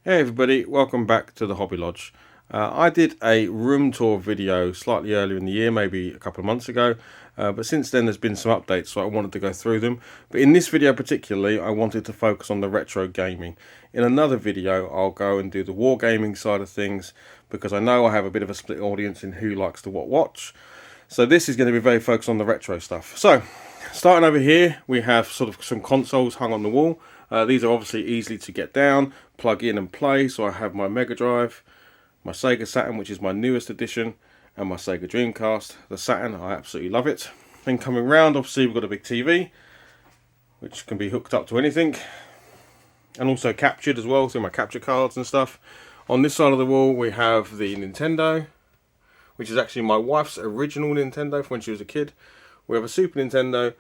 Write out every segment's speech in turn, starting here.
Hey everybody, welcome back to the Hobby Lodge. I did a room tour video slightly earlier in the year, maybe a couple of months ago, but since then there's been some updates, so I wanted to go through them. But in this video particularly, I wanted to focus on the retro gaming. In another video, I'll go and do the wargaming side of things, because I know I have a bit of a split audience in who likes to watch. So this is going to be very focused on the retro stuff. So, starting over here, we have sort of some consoles hung on the wall. These are obviously easily to get down, plug in and play. So I have my Mega Drive, my Sega Saturn, which is my newest edition, and my Sega Dreamcast. The Saturn, I absolutely love it. Then coming round, obviously we've got a big TV, which can be hooked up to anything, and also captured as well through my capture cards and stuff. On this side of the wall, we have the Nintendo, which is actually my wife's original Nintendo from when she was a kid. We have a Super Nintendo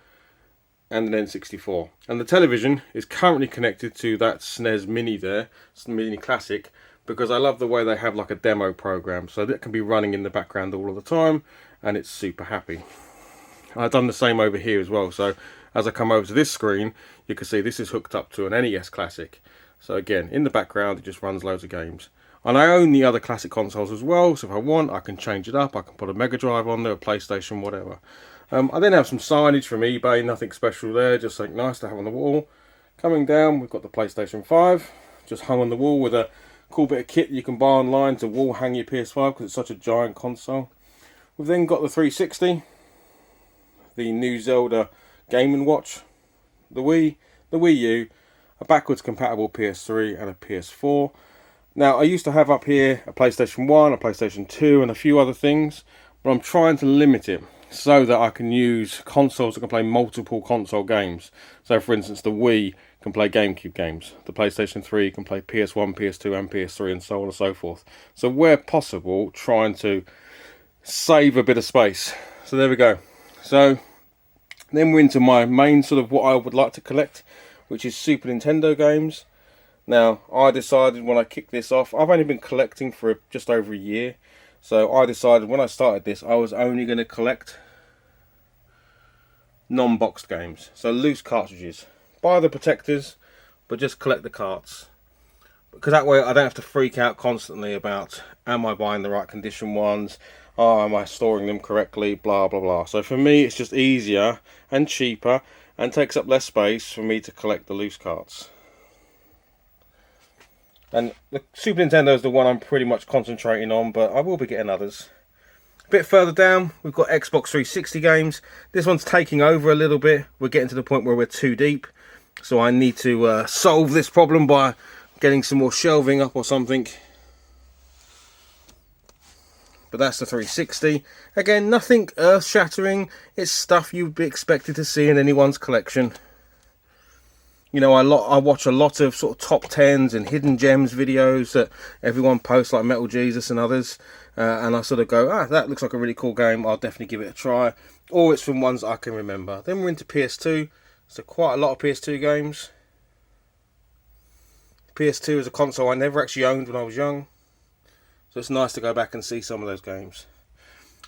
and an N64, and the television is currently connected to that SNES Mini there, Mini Classic, because I love the way they have like a demo program, so that can be running in the background all of the time, and it's super happy. I've done the same over here as well, so as I come over to this screen, you can see this is hooked up to an NES Classic. So again, in the background, it just runs loads of games. And I own the other classic consoles as well, so if I want, I can change it up. I can put a Mega Drive on there, a PlayStation, whatever. I then have some signage from eBay, nothing special there, just something nice to have on the wall. Coming down, we've got the PlayStation 5, just hung on the wall with a cool bit of kit you can buy online to wall hang your PS5 because it's such a giant console. We've then got the 360, the new Zelda Game & Watch, the Wii U, a backwards compatible PS3 and a PS4. Now, I used to have up here a PlayStation 1, a PlayStation 2 and a few other things, but I'm trying to limit it so that I can use consoles that can play multiple console games. So for instance, the Wii can play GameCube games, the PlayStation 3 can play PS1, PS2 and PS3 and so on and so forth. So where possible, trying to save a bit of space. So there we go. So then we're into my main sort of what I would like to collect, which is Super Nintendo games. Now, I decided when I kicked this off, I've only been collecting for just over a year. So I decided when I started this, I was only going to collect non-boxed games. So loose cartridges. Buy the protectors, but just collect the carts. Because that way I don't have to freak out constantly about, am I buying the right condition ones? Oh, am I storing them correctly? Blah, blah, blah. So for me, it's just easier and cheaper and takes up less space for me to collect the loose carts. And the Super Nintendo is the one I'm pretty much concentrating on, but I will be getting others. A bit further down, we've got Xbox 360 games. This one's taking over a little bit. We're getting to the point where we're too deep. So I need to solve this problem by getting some more shelving up or something. But that's the 360. Again, nothing earth-shattering. It's stuff you'd be expected to see in anyone's collection. You know, I watch a lot of sort of top 10s and hidden gems videos that everyone posts, like Metal Jesus and others. And I sort of go, that looks like a really cool game. I'll definitely give it a try. Or it's from ones I can remember. Then we're into PS2. So quite a lot of PS2 games. PS2 is a console I never actually owned when I was young. So it's nice to go back and see some of those games.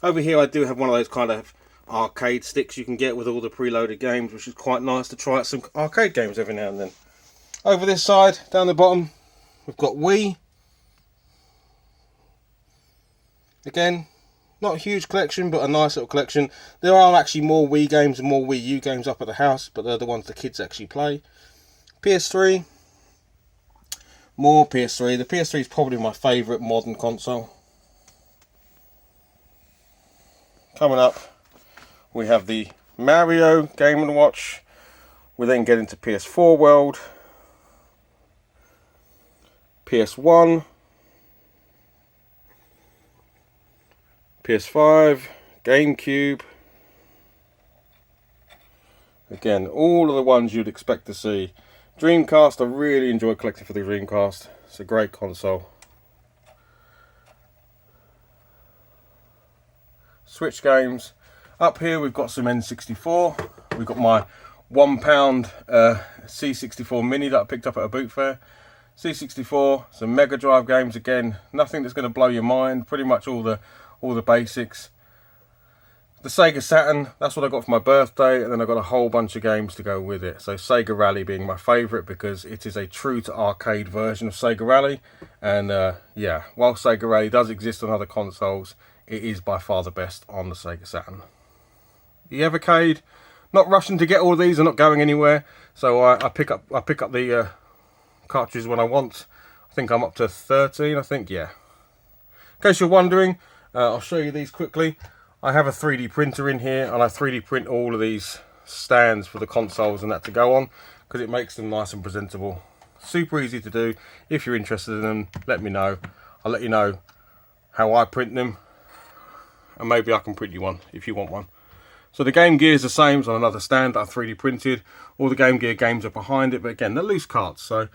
Over here I do have one of those kind of arcade sticks you can get with all the preloaded games, which is quite nice to try out some arcade games every now and then. Over this side, down the bottom, we've got Wii. Again, not a huge collection, but a nice little collection. There are actually more Wii games and more Wii U games up at the house, but they're the ones the kids actually play. PS3. More PS3. The PS3 is probably my favourite modern console. Coming up, we have the Mario Game & Watch. We then get into PS4 world, PS1, PS5, GameCube. Again, all of the ones you'd expect to see. Dreamcast, I really enjoy collecting for the Dreamcast. It's a great console. Switch games. Up here we've got some N64. We've got my £1 C64 Mini that I picked up at a boot fair. C64, some Mega Drive games again. Nothing that's going to blow your mind. Pretty much all the basics. the Sega Saturn, that's what I got for my birthday, and then I got a whole bunch of games to go with it. So Sega Rally being my favourite because it is a true to arcade version of Sega Rally. And yeah, while Sega Rally does exist on other consoles, it is by far the best on the Sega Saturn. The Evercade, not rushing to get all of these, are not going anywhere. So I pick up the cartridges when I want. I think I'm up to 13, I think, yeah. In case you're wondering, I'll show you these quickly. I have a 3D printer in here, and I 3D print all of these stands for the consoles and that to go on, because it makes them nice and presentable. Super easy to do. If you're interested in them, let me know. I'll let you know how I print them, and maybe I can print you one if you want one. So the Game Gear is the same, so another stand that I 3D printed. All the Game Gear games are behind it, but again, they're loose carts, so,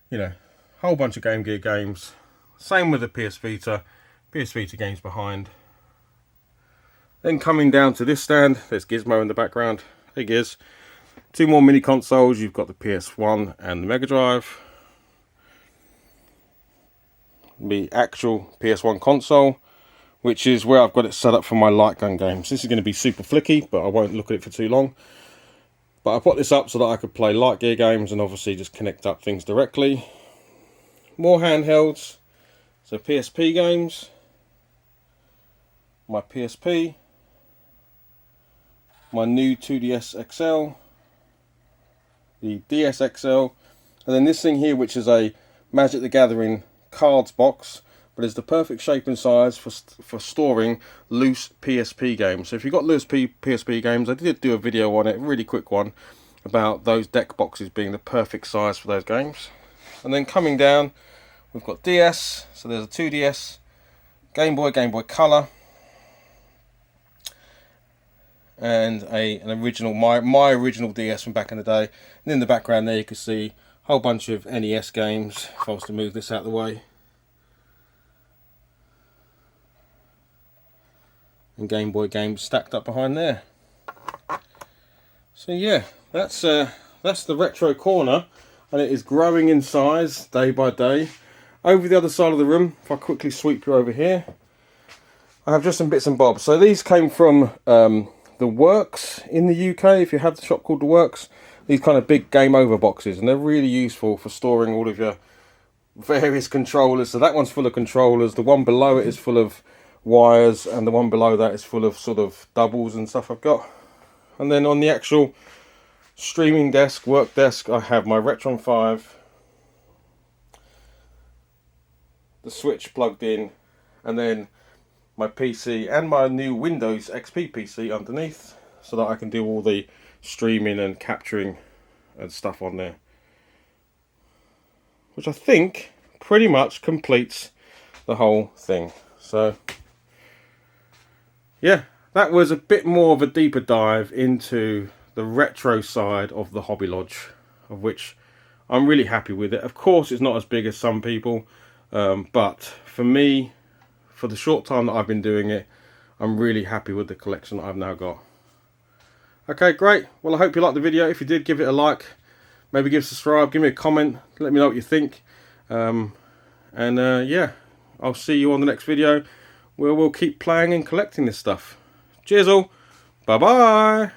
you know, whole bunch of Game Gear games. Same with the PS Vita games behind. Then coming down to this stand, there's Gizmo in the background. Hey Giz. 2 more mini consoles. You've got the PS1 and the Mega Drive. The actual PS1 console, which is where I've got it set up for my light gun games. This is going to be super flicky, but I won't look at it for too long. But I put this up so that I could play light gear games and obviously just connect up things directly. More handhelds. So PSP games. My PSP. My new 2DS XL, the DS XL, and then this thing here, which is a Magic the Gathering cards box, but it's the perfect shape and size for storing loose PSP games. So if you've got loose PSP games, I did do a video on it, a really quick one, about those deck boxes being the perfect size for those games. And then coming down, we've got DS, so there's a 2DS, Game Boy Color, and an original, my original DS from back in the day. And in the background there you can see a whole bunch of NES games, if I was to move this out of the way, and Game Boy games stacked up behind there. So yeah, that's the retro corner, and it is growing in size day by day. Over the other side of the room, if I quickly sweep you over here, I have just some bits and bobs. So these came from The Works in the UK. If you have the shop called The Works, these kind of big game over boxes, and they're really useful for storing all of your various controllers. So that one's full of controllers, the one below it is full of wires, and the one below that is full of sort of doubles and stuff I've got. And then on the actual streaming desk, work desk, I have my Retron 5, the Switch plugged in, and then my PC and my new Windows XP PC underneath, so that I can do all the streaming and capturing and stuff on there, which I think pretty much completes the whole thing. So yeah, that was a bit more of a deeper dive into the retro side of the Hobby Lodge, of which I'm really happy with it. Of course it's not as big as some people, but for me, for the short time that I've been doing it, I'm really happy with the collection that I've now got. Okay, great. Well, I hope you liked the video. If you did, give it a like. Maybe give a subscribe. Give me a comment. Let me know what you think. Yeah, I'll see you on the next video, where we'll keep playing and collecting this stuff. Cheers all. Bye-bye.